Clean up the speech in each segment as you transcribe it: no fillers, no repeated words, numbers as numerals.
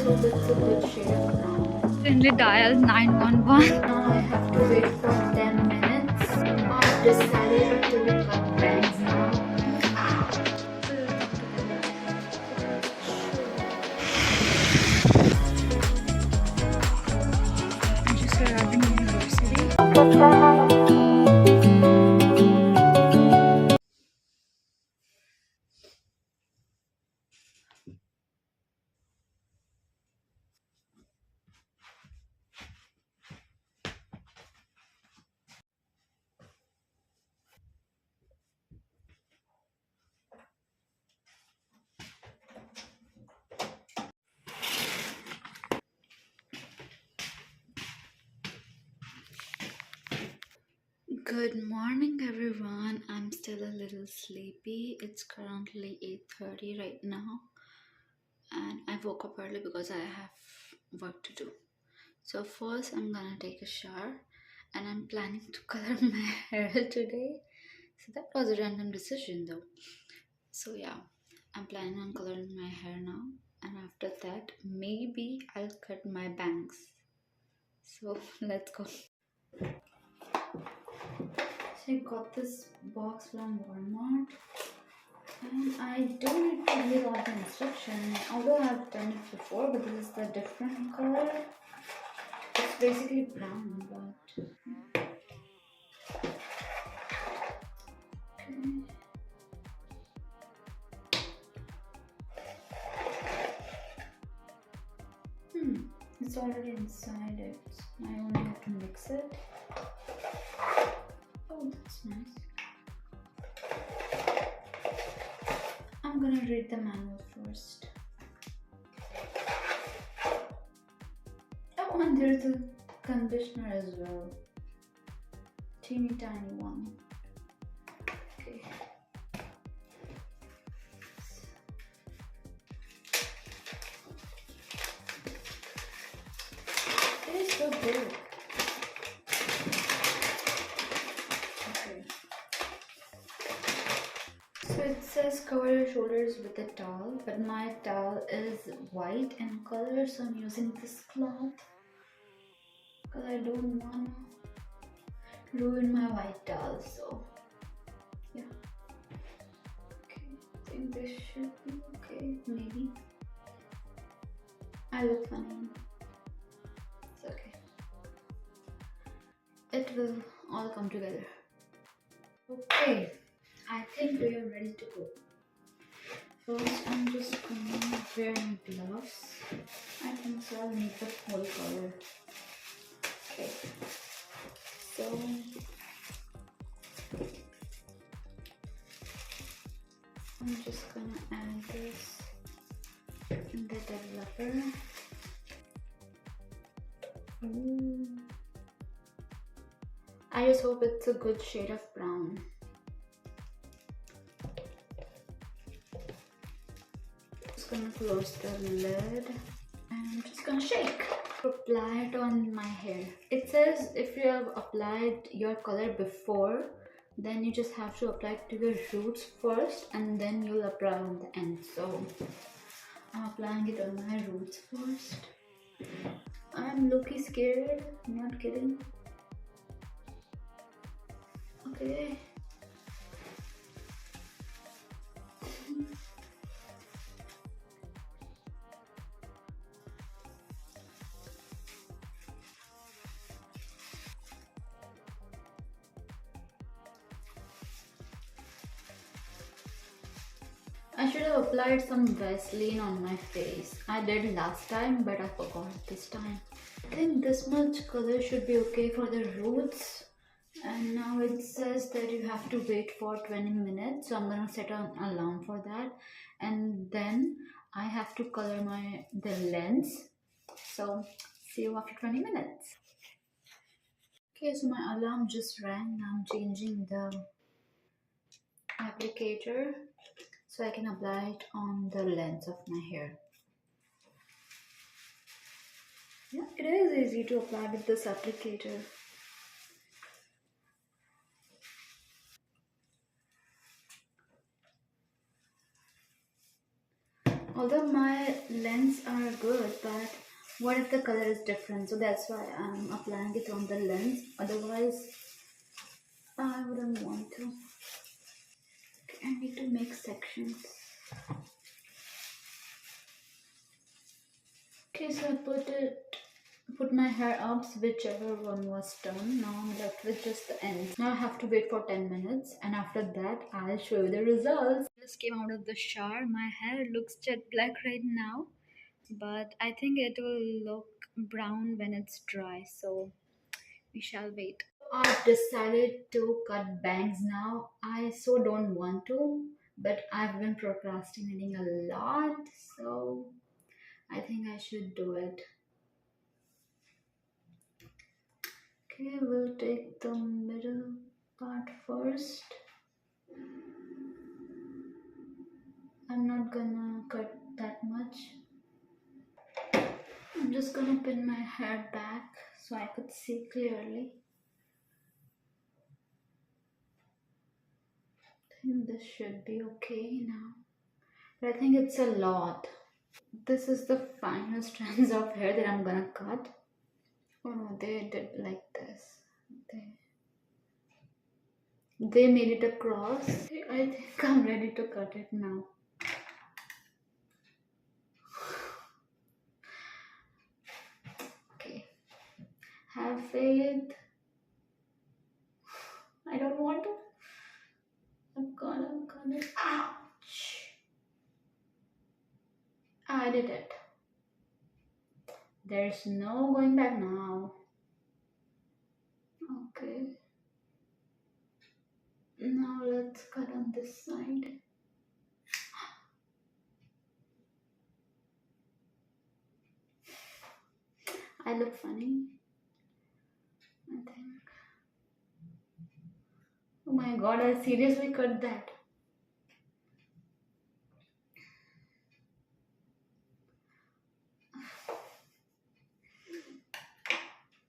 hope it's a good shade of brown. Kindly dial 911. Now I have to wait for 10 minutes. I've decided to cut bangs now. I'm just arriving in university. Good morning everyone. I'm still a little sleepy. It's currently 8:30 right now and I woke up early because I have work to do. So first I'm gonna take a shower and I'm planning to color my hair today. So that was a random decision though. So yeah, I'm planning on coloring my hair now and after that maybe I'll cut my bangs. So let's go. So I got this box from Walmart and I don't need to read all the instructions, although I've done it before, but this is the different color. It's basically brown, but okay. It's already inside it. I only have to mix it. Oh, that's nice. I'm gonna read the manual first. Oh, and there's a conditioner as well. Teeny tiny one. Okay. It is so big. Okay. So it says cover your shoulders with a towel, but my towel is white in color, so I'm using this cloth because I don't want to ruin my white towel. So yeah. Okay, I think this should be okay. Maybe. I look funny. It's okay. It will all come together. Okay, I think we are ready to go. First, I'm just gonna wear my gloves. I think so I'll make the whole color. Okay, so I'm just gonna add this in the developer. I just hope it's a good shade of brown. Just gonna close the lid and I'm just gonna shake. Apply it on my hair. It says if you have applied your color before, then you just have to apply it to your roots first and then you'll apply on the end. So I'm applying it on my roots first. I'm low-key scared, I'm not kidding. Okay. I should have applied some Vaseline on my face. I did last time, but I forgot this time. I think this much color should be okay for the roots. And now it says that you have to wait for 20 minutes. So I'm gonna set an alarm for that. And then I have to color the lens. So see you after 20 minutes. Okay, so my alarm just rang. I'm changing the applicator so I can apply it on the lens of my hair. Yeah, it is easy to apply with this applicator. Although my lens are good, but what if the color is different? So that's why I'm applying it on the lens. Otherwise, I wouldn't want to. Okay, I need to make sections. Okay, so I put my hair up, whichever one was done. Now I'm left with just the ends. Now I have to wait for 10 minutes, and after that I'll show you the results. Just came out of the shower. My hair looks jet black right now, but I think it will look brown when it's dry. So we shall wait. I've decided to cut bangs now. I so don't want to, but I've been procrastinating a lot, so I think I should do it. Okay, we'll take the middle part first. I'm not gonna cut that much. I'm just gonna pin my hair back so I could see clearly. I think this should be okay now. But I think it's a lot. This is the final strands of hair that I'm gonna cut. Oh no, they did like this. They, they made it a cross. I think I'm ready to cut it now. Okay. Have faith. I don't want to. I'm gonna cut it. Ouch. I did it. There's no going back now. Okay. Now let's cut on this side. I look funny. I think. Oh my god, I seriously cut that.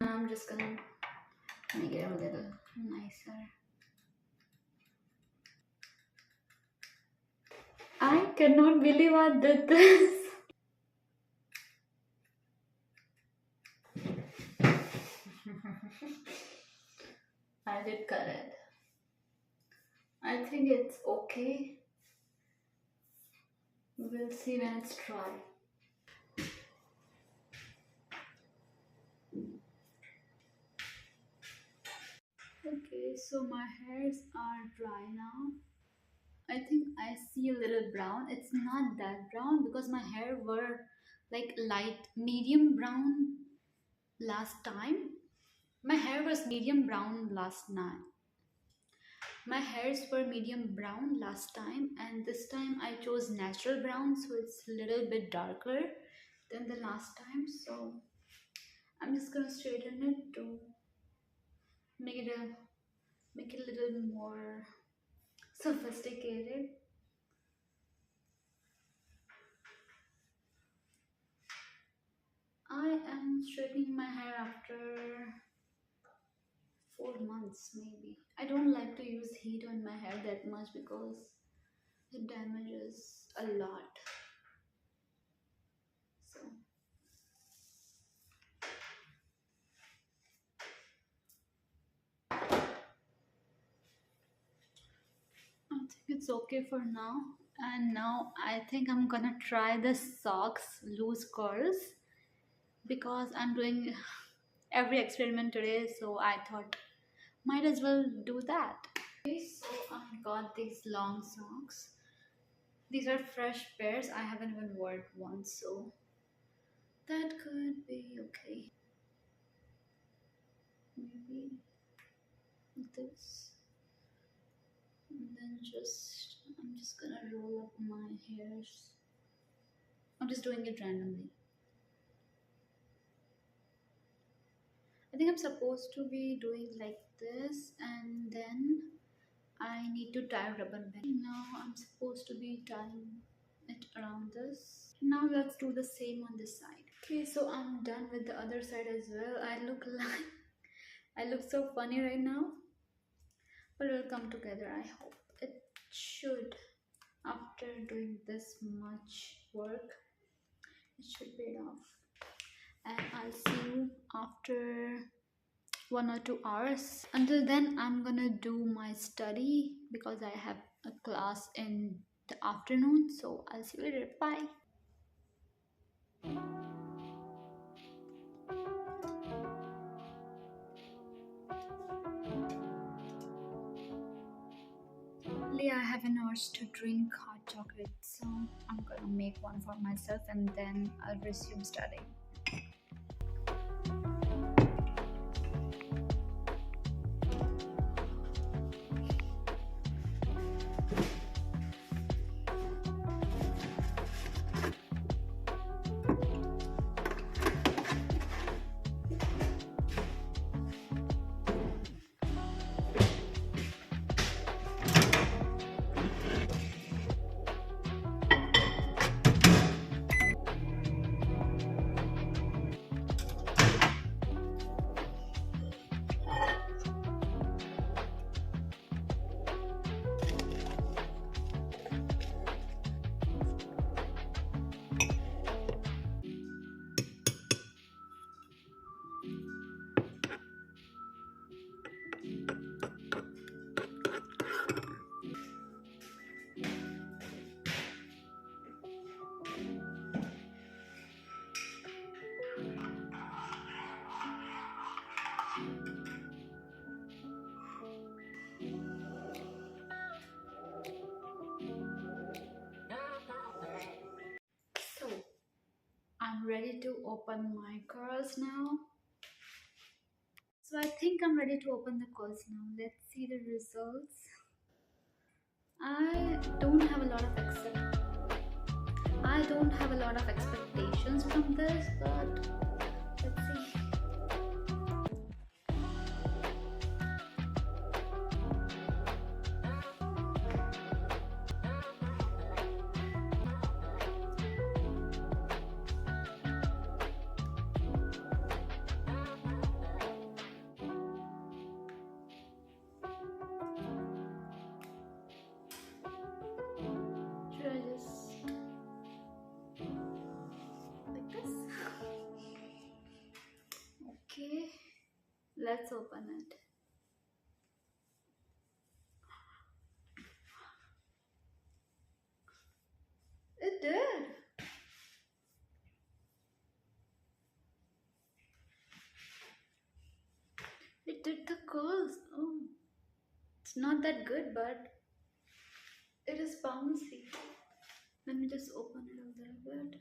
I'm just gonna make it a little nicer. I cannot believe I did this. I did cut it. I think it's okay. We'll see when it's dry. Okay, so my hairs are dry now. I think I see a little brown. It's not that brown because my hair were like light medium brown last time. My hair was medium brown last night. My hairs were medium brown last time, and this time I chose natural brown, so it's a little bit darker than the last time. So I'm just gonna straighten it to make it a make it a little more sophisticated. I am straightening my hair after 4 months maybe. I don't like to use heat on my hair that much because it damages a lot. So I think it's okay for now. And now I think I'm gonna try the socks loose curls because I'm doing every experiment today, so I thought might as well do that. Okay, so I got these long socks. These are fresh pairs. I haven't even worn one, so that could be okay. Maybe this. And then I'm just gonna roll up my hairs. I'm just doing it randomly. I think I'm supposed to be doing like this, and then I need to tie a rubber band. Now I'm supposed to be tying it around this. Now let's do the same on this side. Okay, so I'm done with the other side as well. I look like I look so funny right now, but it'll come together. I hope it should. After doing this much work, it should be enough. And I'll see you after 1 or 2 hours. Until then, I'm gonna do my study because I have a class in the afternoon. So I'll see you later. Bye. Lately, I have an urge to drink hot chocolate, so I'm gonna make one for myself and then I'll resume studying. So I'm ready to open my curls now. So I think I'm ready to open the curls now. Let's see the results. I don't have a lot of expectations from this, but let's see. Should I just like this? Okay, let's open it. It did. It did the curls. Oh, it's not that good, but it is bouncy. Let me just open it a little bit.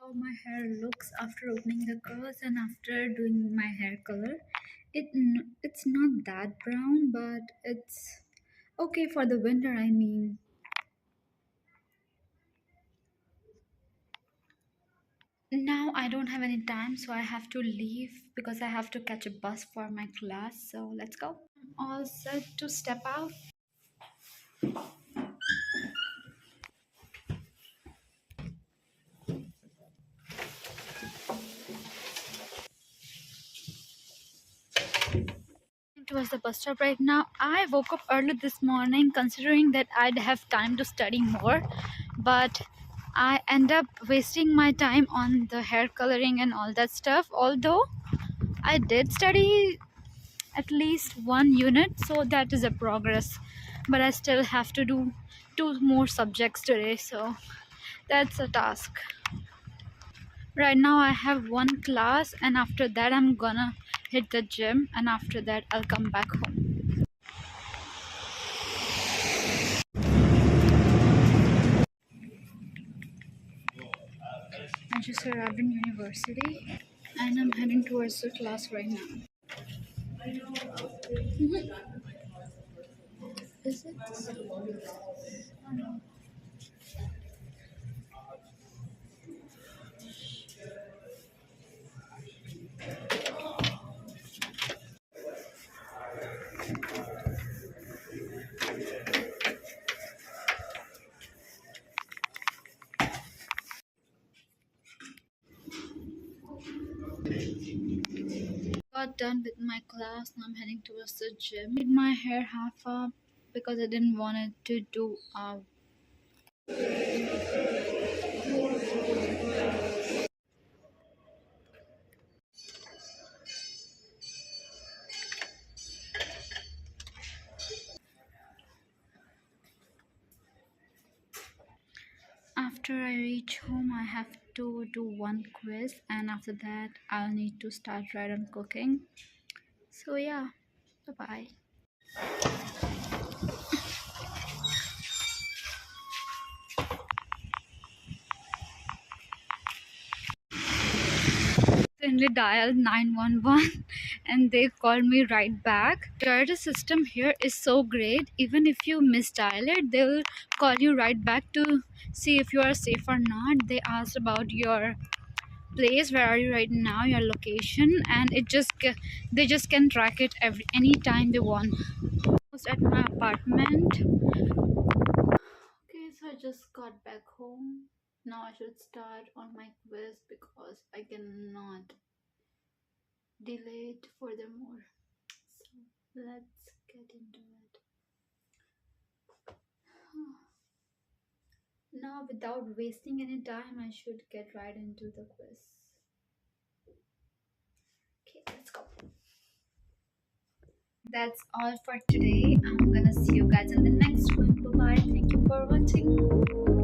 How my hair looks after opening the curls and after doing my hair color. It's not that brown, but it's okay for the winter, I mean. Now I don't have any time, so I have to leave because I have to catch a bus for my class. So let's go. I'm all set to step out. Towards the bus stop right now. I woke up early this morning considering that I'd have time to study more, but I end up wasting my time on the hair coloring and all that stuff. Although I did study at least one unit, so that is a progress, but I still have to do 2 more subjects today, so that's a task. Right now I have one class and after that I'm gonna hit the gym and after that I'll come back home. I just arrived in university and I'm heading towards the class right now. Is it? got done with my class. Now I'm heading towards the gym. Did my hair half up because I didn't want it to do out. After I reach home, I have to do one quiz, and after that, I'll need to start right on cooking. So, yeah, bye bye. Suddenly dialed 911 and they called me right back. The system here is so great. Even if you misdial it, they'll call you right back to see if you are safe or not. They ask about your place, where are you right now, your location, and they just can track it every anytime they want. Almost at my apartment. Okay, so I just got back home. Now I should start on my quiz because I cannot delay it furthermore. So let's get into it. Now, without wasting any time, I should get right into the quiz. Okay, let's go. That's all for today. I'm gonna see you guys in the next one. Bye bye. Thank you for watching.